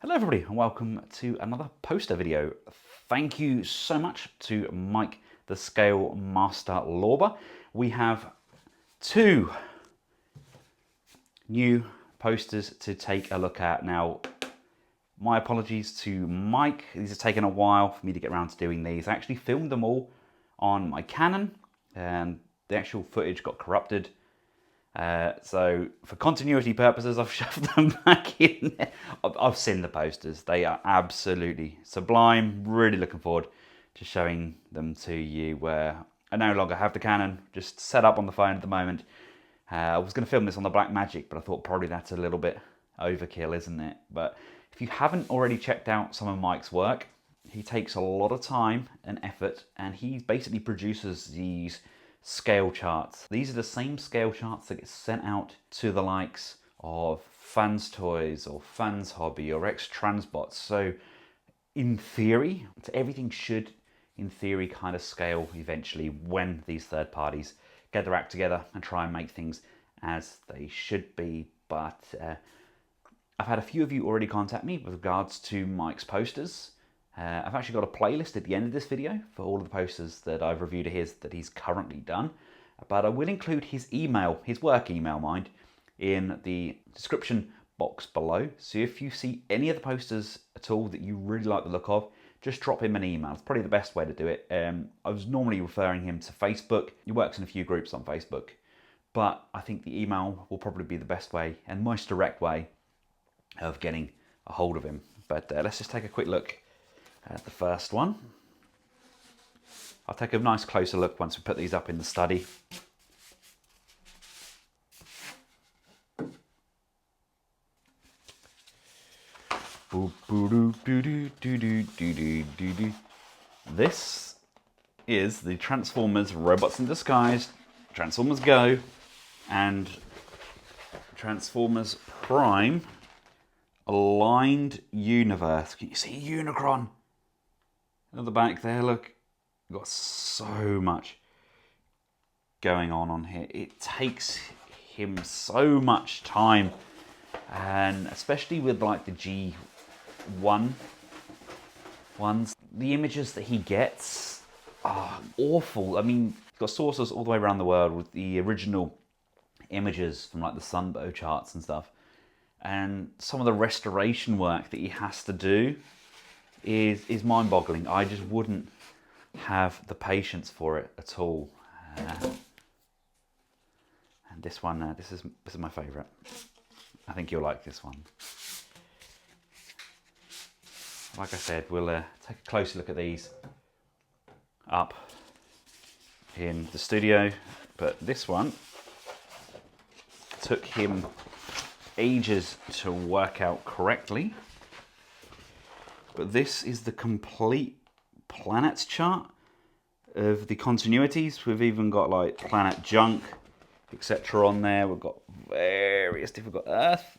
Hello everybody and welcome to another poster video. Thank you so much to Mike the Scale Master Lorber. We have two new posters to take a look at. Now, my apologies to Mike. These have taken a while for me to get around to doing these. I actually filmed them all on my Canon and the actual footage got corrupted. So for continuity purposes, I've shoved them back in there. I've seen the posters. They are absolutely sublime. Really looking forward to showing them to you where I no longer have the Canon, just set up on the phone at the moment. I was going to film this on the Blackmagic, but I thought probably that's a little bit overkill, isn't it? But if you haven't already checked out some of Mike's work, he takes a lot of time and effort, and he basically produces these scale charts. These are the same scale charts that get sent out to the likes of Fans Toys or Fans Hobby or X-Transbots. So in theory, everything should in theory kind of scale eventually when these third parties get their act together and try and make things as they should be. But I've had a few of you already contact me with regards to Mike's posters. I've actually got a playlist at the end of this video for all of the posters that I've reviewed of his that he's currently done. But I will include his email, his work email, mind, in the description box below. So if you see any of the posters at all that you really like the look of, just drop him an email. It's probably the best way to do it. I was normally referring him to Facebook. He works in a few groups on Facebook. But I think the email will probably be the best way and most direct way of getting a hold of him. But let's just take a quick look at the first one. I'll take a nice closer look once we put these up in the study. This is the Transformers Robots in Disguise, Transformers Go, and Transformers Prime Aligned Universe. Can you see Unicron? At the back there, look, we've got so much going on here. It takes him so much time, and especially with like the G1 ones, the images that he gets are awful. I mean, he's got sources all the way around the world with the original images from like the Sunbow charts and stuff. And some of the restoration work that he has to do is mind-boggling. I just wouldn't have the patience for it at all. And this one, this is my favourite. I think you'll like this one. Like I said, we'll take a closer look at these up in the studio. But this one took him ages to work out correctly. But this is the complete planets chart of the continuities. We've even got like planet junk, etc. on there. We've got various different, we've got Earth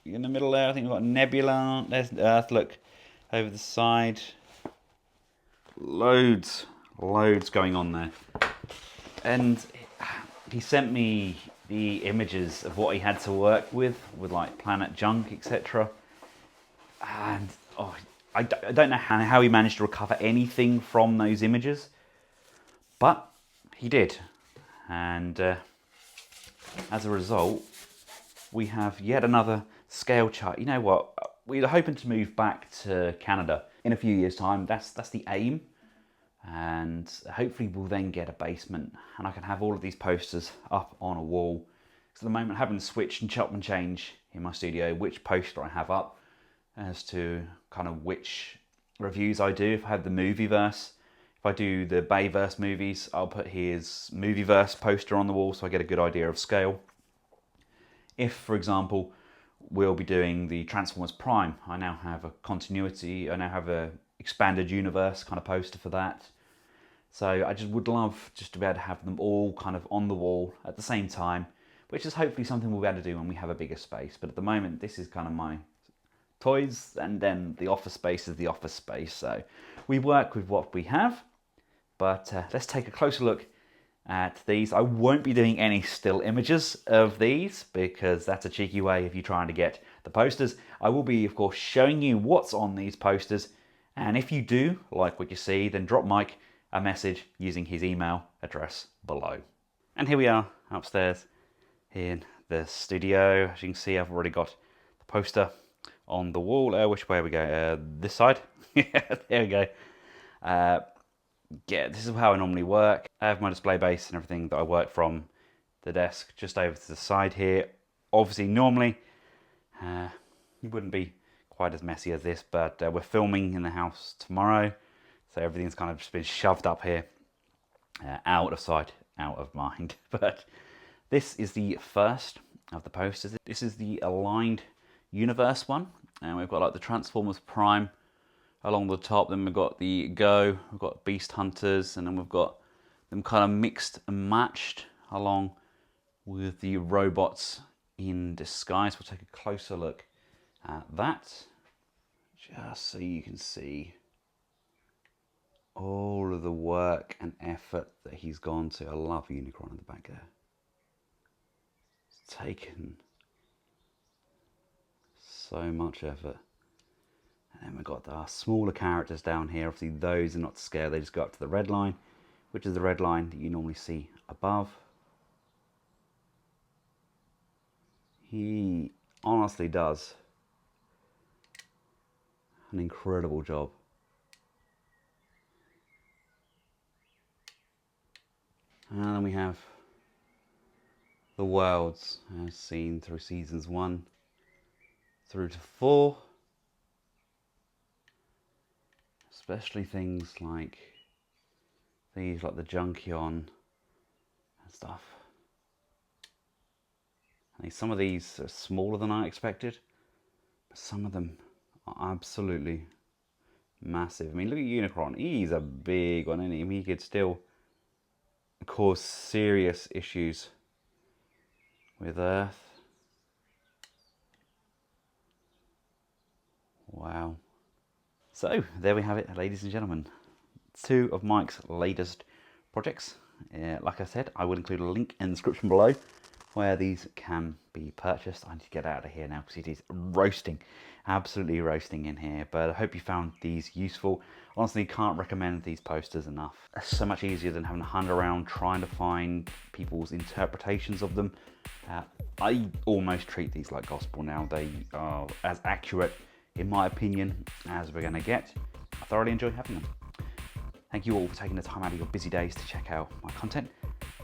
in the middle there. I think we've got Nebula. There's Earth, look, over the side. Loads going on there. And he sent me the images of what he had to work with like planet junk, etc. And oh, I don't know how he managed to recover anything from those images, but he did. And as a result, we have yet another scale chart. You know what? We're hoping to move back to Canada in a few years' time. That's the aim. And hopefully we'll then get a basement and I can have all of these posters up on a wall. Because at the moment I haven't switched and chop and change in my studio which poster I have up as to kind of which reviews I do. If I have the Movieverse, if I do the Bayverse movies, I'll put his Movieverse poster on the wall so I get a good idea of scale. If, for example, we'll be doing the Transformers Prime, I now have a continuity, I now have a expanded universe kind of poster for that. So I just would love just to be able to have them all kind of on the wall at the same time, which is hopefully something we'll be able to do when we have a bigger space. But at the moment, this is kind of my toys, and then the office space is the office space. So we work with what we have, but let's take a closer look at these. I won't be doing any still images of these because that's a cheeky way of you trying to get the posters. I will be, of course, showing you what's on these posters. And if you do like what you see, then drop Mike a message using his email address below. And here we are upstairs in the studio. As you can see, I've already got the poster on the wall. Which way we go? This side? Yeah, there we go. Yeah, this is how I normally work. I have my display base and everything that I work from the desk just over to the side here. Obviously, normally, it wouldn't be quite as messy as this, but we're filming in the house tomorrow, so everything's kind of just been shoved up here, out of sight, out of mind. But this is the first of the posters. This is the Aligned Universe one, and we've got like the Transformers Prime along the top, then we've got the Go, we've got Beast Hunters, and then we've got them kind of mixed and matched along with the robots in disguise. We'll take a closer look at that, just so you can see all of the work and effort that he's gone to. I love Unicron in the back there. It's taken so much effort. And then we've got our smaller characters down here. Obviously those are not to scale, they just go up to the red line, which is the red line that you normally see above. He honestly does an incredible job. And then we have the worlds as seen through seasons 1 through to 4. Especially things like these, like the Junkion and stuff. And some of these are smaller than I expected, but some of them are absolutely massive. I mean, look at Unicron. He's a big one, isn't he? I mean, he could still cause serious issues with Earth. Wow. So, there we have it, ladies and gentlemen. 2 of Mike's latest projects. Like I said, I will include a link in the description below where these can be purchased. I need to get out of here now because it is roasting, absolutely roasting in here. But I hope you found these useful. Honestly, can't recommend these posters enough. It's so much easier than having to hunt around trying to find people's interpretations of them. I almost treat these like gospel now. They are as accurate, in my opinion, as we're going to get. I thoroughly enjoy having them. Thank you all for taking the time out of your busy days to check out my content.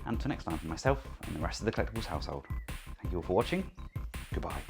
And until next time, for myself and the rest of the Collectables household, thank you all for watching. Goodbye.